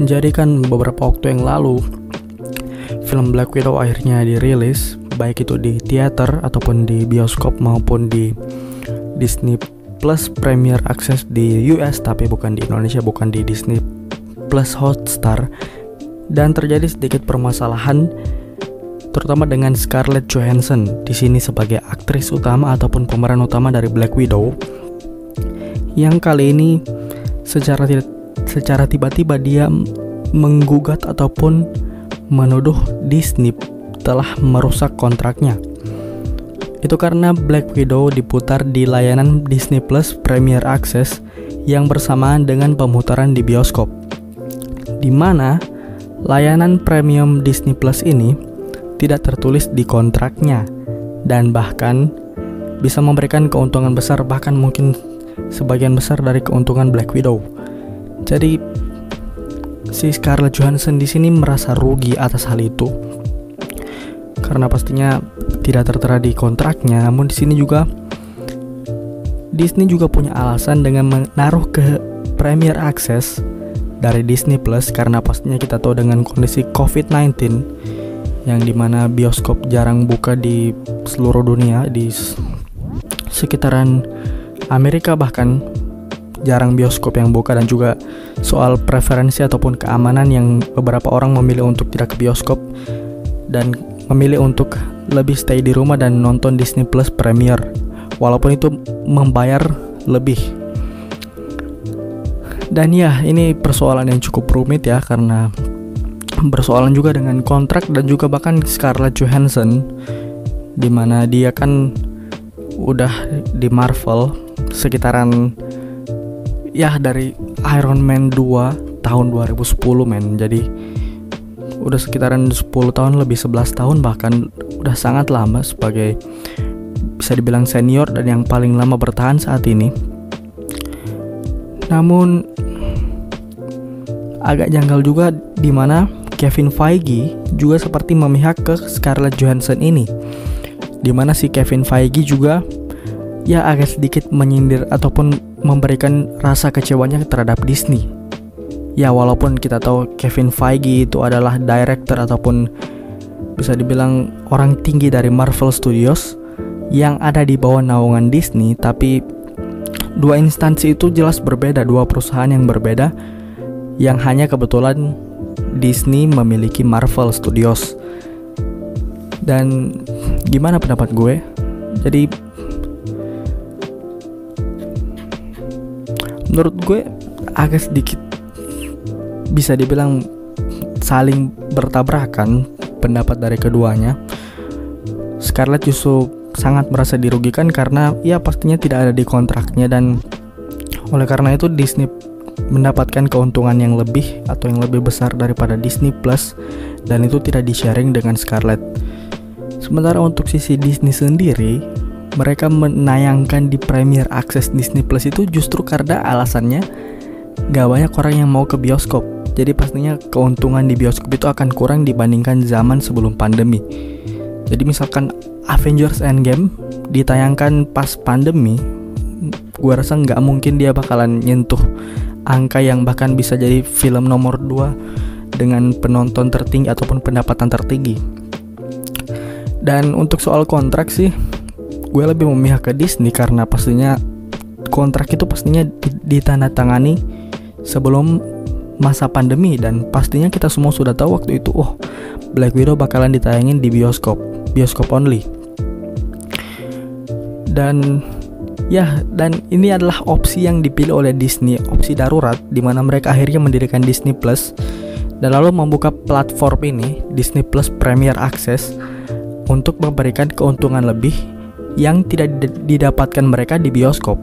Jadi kan beberapa waktu yang lalu film Black Widow akhirnya dirilis, baik itu di teater ataupun di bioskop maupun di Disney Plus Premier Access di US, tapi bukan di Indonesia, bukan di Disney Plus Hotstar. Dan terjadi sedikit permasalahan terutama dengan Scarlett Johansson di sini sebagai aktris utama ataupun pemeran utama dari Black Widow, yang kali ini secara tiba-tiba dia menggugat ataupun menuduh Disney telah merusak kontraknya. Itu karena Black Widow diputar di layanan Disney Plus Premier Access yang bersamaan dengan pemutaran di bioskop, di mana layanan premium Disney Plus ini tidak tertulis di kontraknya dan bahkan bisa memberikan keuntungan besar, bahkan mungkin sebagian besar dari keuntungan Black Widow. Jadi si Scarlett Johansson di sini merasa rugi atas hal itu karena pastinya tidak tertera di kontraknya. Namun di sini juga Disney juga punya alasan dengan menaruh ke Premier Access dari Disney Plus karena pastinya kita tahu dengan kondisi COVID-19 yang dimana bioskop jarang buka di seluruh dunia, di sekitaran Amerika bahkan jarang bioskop yang buka, dan juga soal preferensi ataupun keamanan yang beberapa orang memilih untuk tidak ke bioskop dan memilih untuk lebih stay di rumah dan nonton Disney Plus Premier walaupun itu membayar lebih. Dan ya, ini persoalan yang cukup rumit ya, karena bersoalan juga dengan kontrak dan juga bahkan Scarlett Johansson, dimana dia kan udah di Marvel sekitaran ya dari Iron Man 2 tahun 2010 men. Jadi udah sekitaran 10 tahun lebih, 11 tahun bahkan, udah sangat lama sebagai bisa dibilang senior dan yang paling lama bertahan saat ini. Namun agak janggal juga dimana Kevin Feige juga seperti memihak ke Scarlett Johansson ini, dimana si Kevin Feige juga ya agak sedikit menyindir ataupun memberikan rasa kecewanya terhadap Disney. Ya walaupun kita tahu Kevin Feige itu adalah director ataupun bisa dibilang orang tinggi dari Marvel Studios yang ada di bawah naungan Disney, tapi dua instansi itu jelas berbeda, dua perusahaan yang berbeda, yang hanya kebetulan Disney memiliki Marvel Studios. Dan gimana pendapat gue? Jadi menurut gue agak sedikit bisa dibilang saling bertabrakan pendapat dari keduanya. Scarlett justru sangat merasa dirugikan karena ya pastinya tidak ada di kontraknya, dan oleh karena itu Disney mendapatkan keuntungan yang lebih atau yang lebih besar daripada Disney Plus, dan itu tidak di-sharing dengan Scarlett. Sementara untuk sisi Disney sendiri, mereka menayangkan di Premier Access Disney Plus itu justru karena alasannya gak banyak orang yang mau ke bioskop. Jadi pastinya keuntungan di bioskop itu akan kurang dibandingkan zaman sebelum pandemi. Jadi misalkan Avengers Endgame ditayangkan pas pandemi, gue rasa gak mungkin dia bakalan nyentuh angka yang bahkan bisa jadi film nomor 2 dengan penonton tertinggi ataupun pendapatan tertinggi. Dan untuk soal kontrak sih, gue lebih memihak ke Disney karena pastinya kontrak itu pastinya ditandatangani sebelum masa pandemi, dan pastinya kita semua sudah tahu waktu itu Black Widow bakalan ditayangin di bioskop only. Dan ini adalah opsi yang dipilih oleh Disney, opsi darurat, di mana mereka akhirnya mendirikan Disney Plus dan lalu membuka platform ini, Disney Plus Premier Access, untuk memberikan keuntungan lebih yang tidak didapatkan mereka di bioskop.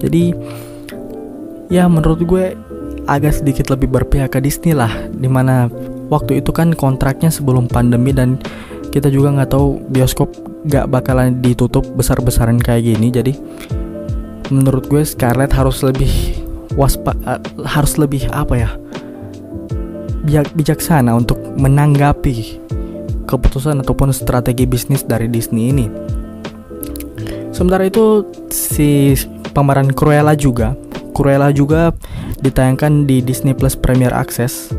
Jadi ya menurut gue agak sedikit lebih berpihak ke Disney lah, dimana waktu itu kan kontraknya sebelum pandemi dan kita juga nggak tahu bioskop gak bakalan ditutup besar-besaran kayak gini. Jadi menurut gue Scarlett harus lebih bijaksana untuk menanggapi keputusan ataupun strategi bisnis dari Disney ini. Sementara itu si pemeran Cruella juga ditayangkan di Disney Plus Premier Access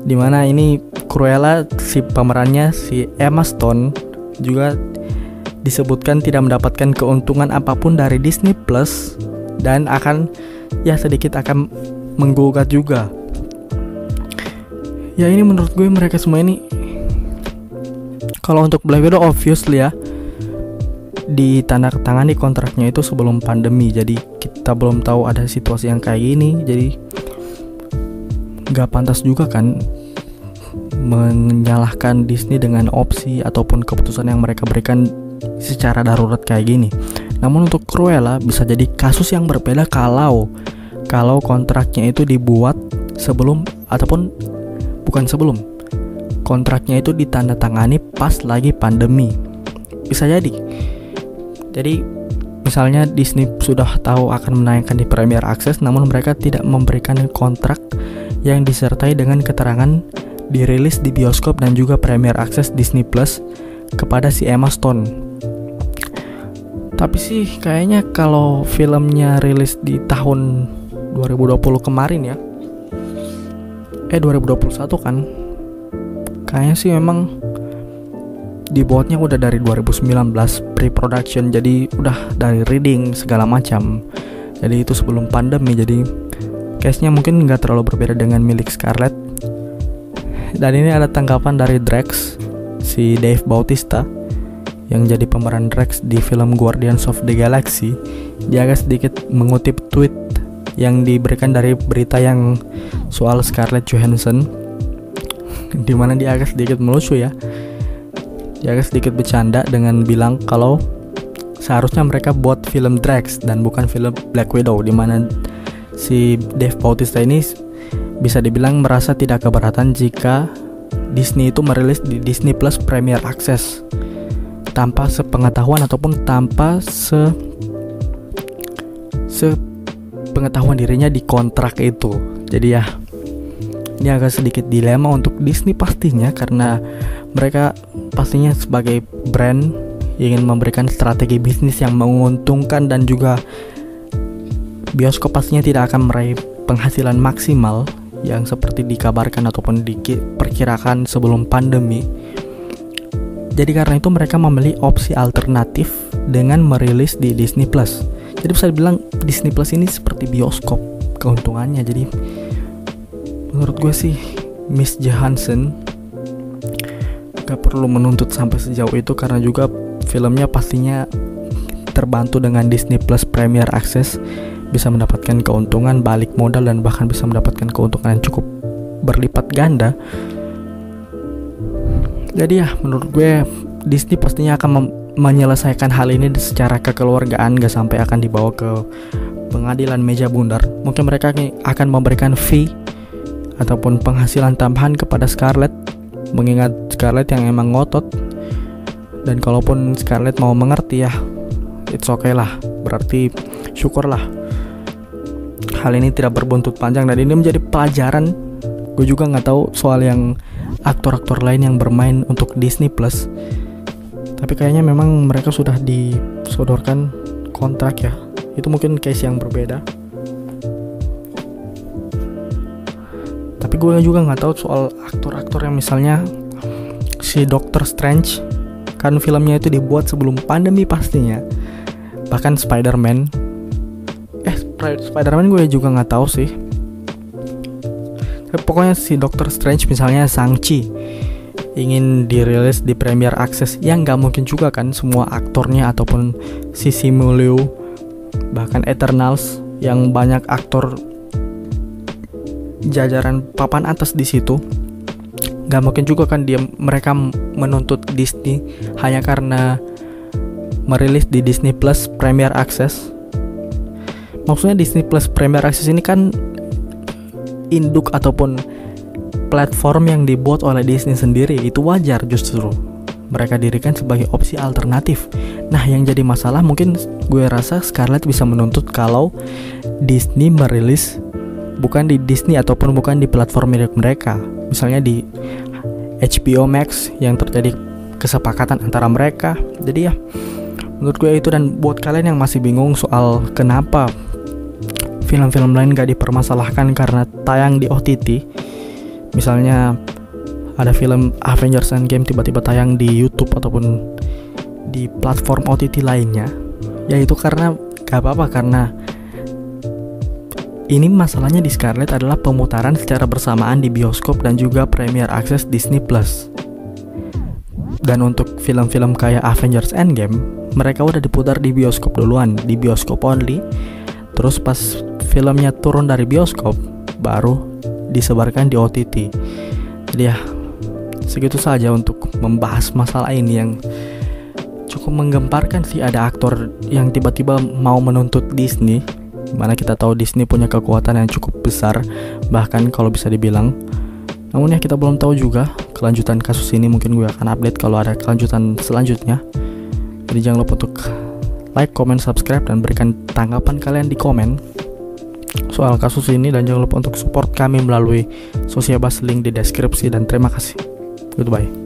Dimana ini Cruella, si pemerannya si Emma Stone, juga disebutkan tidak mendapatkan keuntungan apapun dari Disney Plus dan akan sedikit akan menggugat juga. Ya ini menurut gue mereka semua ini, kalau untuk Black Widow obviously ya ditandatangani kontraknya itu sebelum pandemi, jadi kita belum tahu ada situasi yang kayak gini, jadi gak pantas juga kan menyalahkan Disney dengan opsi ataupun keputusan yang mereka berikan secara darurat kayak gini. Namun untuk Cruella bisa jadi kasus yang berbeda kalau kontraknya itu dibuat sebelum ataupun bukan sebelum, kontraknya itu ditandatangani pas lagi pandemi. Bisa jadi misalnya Disney sudah tahu akan menayangkan di Premier Access, namun mereka tidak memberikan kontrak yang disertai dengan keterangan dirilis di bioskop dan juga Premier Access Disney Plus kepada si Emma Stone. Tapi sih kayaknya kalau filmnya rilis di tahun 2020 kemarin ya, 2021 kan, kayaknya sih memang dibuatnya udah dari 2019 pre-production, jadi udah dari reading segala macam. Jadi itu sebelum pandemi, jadi case-nya mungkin nggak terlalu berbeda dengan milik Scarlett. Dan ini ada tanggapan dari Drax, si Dave Bautista yang jadi pemeran Drax di film Guardians of the Galaxy. Dia agak sedikit mengutip tweet yang diberikan dari berita yang soal Scarlett Johansson, dimana dia agak sedikit melucu ya. Dia agak sedikit bercanda dengan bilang kalau seharusnya mereka buat film Drax dan bukan film Black Widow, dimana si Dave Bautista ini bisa dibilang merasa tidak keberatan jika Disney itu merilis di Disney Plus Premier Access tanpa sepengetahuan ataupun tanpa pengetahuan dirinya di kontrak itu. Jadi ya ini agak sedikit dilema untuk Disney pastinya, karena mereka pastinya sebagai brand ingin memberikan strategi bisnis yang menguntungkan, dan juga bioskop pastinya tidak akan meraih penghasilan maksimal yang seperti dikabarkan ataupun diperkirakan sebelum pandemi. Jadi karena itu mereka memilih opsi alternatif dengan merilis di Disney Plus. Jadi bisa dibilang Disney Plus ini seperti bioskop keuntungannya. Jadi menurut gue sih Miss Johansson gak perlu menuntut sampai sejauh itu, karena juga filmnya pastinya terbantu dengan Disney Plus Premier Access, bisa mendapatkan keuntungan balik modal dan bahkan bisa mendapatkan keuntungan yang cukup berlipat ganda. Jadi ya menurut gue Disney pastinya akan menyelesaikan hal ini secara kekeluargaan, gak sampai akan dibawa ke pengadilan meja bundar. Mungkin mereka akan memberikan fee ataupun penghasilan tambahan kepada Scarlett, mengingat Scarlett yang emang ngotot. Dan kalaupun Scarlett mau mengerti ya it's okay lah, berarti syukurlah hal ini tidak berbuntut panjang dan ini menjadi pelajaran. Gue juga gak tahu soal yang aktor-aktor lain yang bermain untuk Disney Plus, tapi kayaknya memang mereka sudah disodorkan kontrak ya. Itu mungkin case yang berbeda. Tapi gue juga nggak tahu soal aktor-aktor yang misalnya si Doctor Strange, kan filmnya itu dibuat sebelum pandemi pastinya. Bahkan Spider-Man gue juga nggak tahu sih. Tapi pokoknya si Doctor Strange misalnya Shang-Chi ingin dirilis di Premier Access, yang nggak mungkin juga kan semua aktornya ataupun si Simu Liu, bahkan Eternals yang banyak aktor jajaran papan atas di situ, nggak mungkin juga kan mereka menuntut Disney hanya karena merilis di Disney Plus Premier Access. Maksudnya Disney Plus Premier Access ini kan induk ataupun platform yang dibuat oleh Disney sendiri. Itu wajar justru mereka dirikan sebagai opsi alternatif. Nah yang jadi masalah mungkin gue rasa Scarlett bisa menuntut kalau Disney merilis bukan di Disney ataupun bukan di platform milik mereka, misalnya di HBO Max yang terjadi kesepakatan antara mereka. Jadi ya menurut gue itu. Dan buat kalian yang masih bingung soal kenapa film-film lain gak dipermasalahkan karena tayang di OTT, Misalnya ada film Avengers Endgame tiba-tiba tayang di YouTube ataupun di platform OTT lainnya, ya itu karena gak apa-apa, karena ini masalahnya di Scarlet adalah pemutaran secara bersamaan di bioskop dan juga Premier Access Disney Plus. Dan untuk film-film kayak Avengers Endgame, mereka udah diputar di bioskop duluan, di bioskop only. Terus pas filmnya turun dari bioskop, baru disebarkan di OTT. Jadi ya, segitu saja untuk membahas masalah ini yang cukup menggemparkan sih. Ada aktor yang tiba-tiba mau menuntut Disney, mana kita tahu Disney punya kekuatan yang cukup besar, bahkan kalau bisa dibilang. Namun ya kita belum tahu juga kelanjutan kasus ini. Mungkin gue akan update kalau ada kelanjutan selanjutnya. Jadi jangan lupa untuk like, comment, subscribe, dan berikan tanggapan kalian di komen soal kasus ini. Dan jangan lupa untuk support kami melalui Sosiabas, link di deskripsi. Dan terima kasih. Goodbye.